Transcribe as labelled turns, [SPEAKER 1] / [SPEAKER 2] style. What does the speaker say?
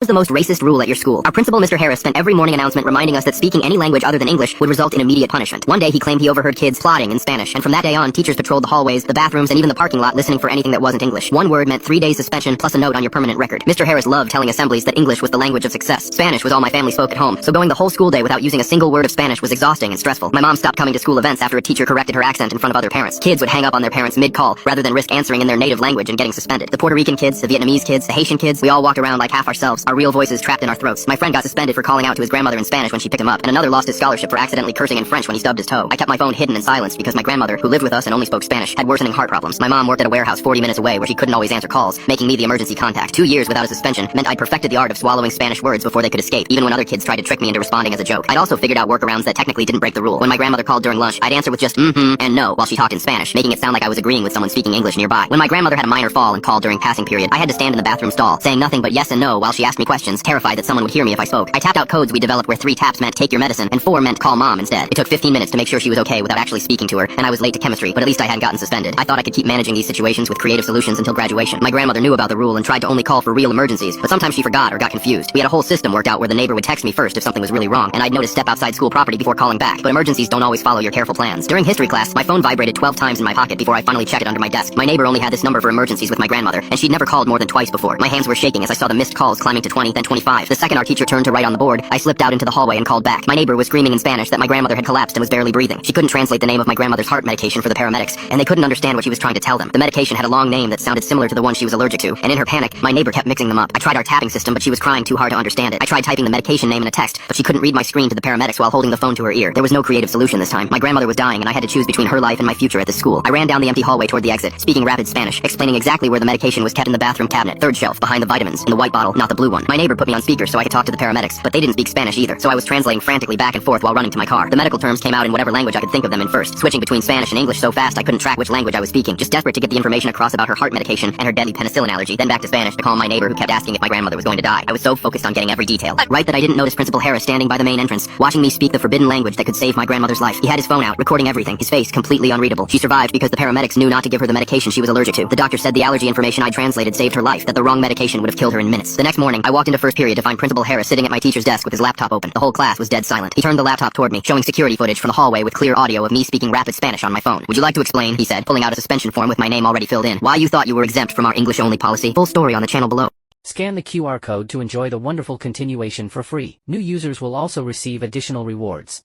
[SPEAKER 1] Was the most racist rule at your school? Our principal, Mr. Harris, spent every morning announcement reminding us that speaking any language other than English would result in immediate punishment. One day he claimed he overheard kids plotting in Spanish, and from that day on, teachers patrolled the hallways, the bathrooms, and even the parking lot listening for anything that wasn't English. One word meant 3 days suspension plus a note on your permanent record. Mr. Harris loved telling assemblies that English was the language of success. Spanish was all my family spoke at home, so going the whole school day without using a single word of Spanish was exhausting and stressful. My mom stopped coming to school events after a teacher corrected her accent in front of other parents. Kids would hang up on their parents mid-call rather than risk answering in their native language and getting suspended. The Puerto Rican kids, the Vietnamese kids, the Haitian kids, we all walked around like half ourselves, our real voices trapped in our throats. My friend got suspended for calling out to his grandmother in Spanish when she picked him up, and another lost his scholarship for accidentally cursing in French when he stubbed his toe. I kept my phone hidden and silenced because my grandmother, who lived with us and only spoke Spanish, had worsening heart problems. My mom worked at a warehouse 40 minutes away where she couldn't always answer calls, making me the emergency contact. 2 years without a suspension meant I'd perfected the art of swallowing Spanish words before they could escape, even when other kids tried to trick me into responding as a joke. I'd also figured out workarounds that technically didn't break the rule. When my grandmother called during lunch, I'd answer with just mm-hmm and no while she talked in Spanish, making it sound like I was agreeing with someone speaking English nearby. When my grandmother had a minor fall and called during passing period, I had to stand in the bathroom stall, saying nothing but yes and no while she asked me questions, terrified that someone would hear me if I spoke. I tapped out codes we developed where 3 taps meant take your medicine and 4 meant call mom instead. It took 15 minutes to make sure she was okay without actually speaking to her, and I was late to chemistry, but at least I hadn't gotten suspended. I thought I could keep managing these situations with creative solutions until graduation. My grandmother knew about the rule and tried to only call for real emergencies, but sometimes she forgot or got confused. We had a whole system worked out where the neighbor would text me first if something was really wrong, and I'd know to step outside school property before calling back, but emergencies don't always follow your careful plans. During history class, my phone vibrated 12 times in my pocket before I finally checked it under my desk. My neighbor only had this number for emergencies with my grandmother, and she'd never called more than twice before. My hands were shaking as I saw the missed calls climbing to 20, then 25. The second our teacher turned to write on the board, I slipped out into the hallway and called back. My neighbor was screaming in Spanish that my grandmother had collapsed and was barely breathing. She couldn't translate the name of my grandmother's heart medication for the paramedics, and they couldn't understand what she was trying to tell them. The medication had a long name that sounded similar to the one she was allergic to, and in her panic, my neighbor kept mixing them up. I tried our tapping system, but she was crying too hard to understand it. I tried typing the medication name in a text, but she couldn't read my screen to the paramedics while holding the phone to her ear. There was no creative solution this time. My grandmother was dying, and I had to choose between her life and my future at this school. I ran down the empty hallway toward the exit, speaking rapid Spanish, explaining exactly where the medication was kept in the bathroom cabinet, 3rd shelf, behind the vitamins, in the white bottle, not the blue one. My neighbor put me on speaker so I could talk to the paramedics, but they didn't speak Spanish either, so I was translating frantically back and forth while running to my car. The medical terms came out in whatever language I could think of them in first, switching between Spanish and English so fast I couldn't track which language I was speaking, just desperate to get the information across about her heart medication and her deadly penicillin allergy, then back to Spanish to calm my neighbor who kept asking if my grandmother was going to die. I was so focused on getting every detail. Right that I didn't notice Principal Harris standing by the main entrance, watching me speak the forbidden language that could save my grandmother's life. He had his phone out, recording everything, his face completely unreadable. She survived because the paramedics knew not to give her the medication she was allergic to. The doctor said the allergy information I translated saved her life, that the wrong medication would have killed her in minutes. The next morning, I walked into first period to find Principal Harris sitting at my teacher's desk with his laptop open. The whole class was dead silent. He turned the laptop toward me, showing security footage from the hallway with clear audio of me speaking rapid Spanish on my phone. Would you like to explain, he said, pulling out a suspension form with my name already filled in, why you thought you were exempt from our English-only policy? Full story on the channel below.
[SPEAKER 2] Scan the QR code to enjoy the wonderful continuation for free. New users will also receive additional rewards.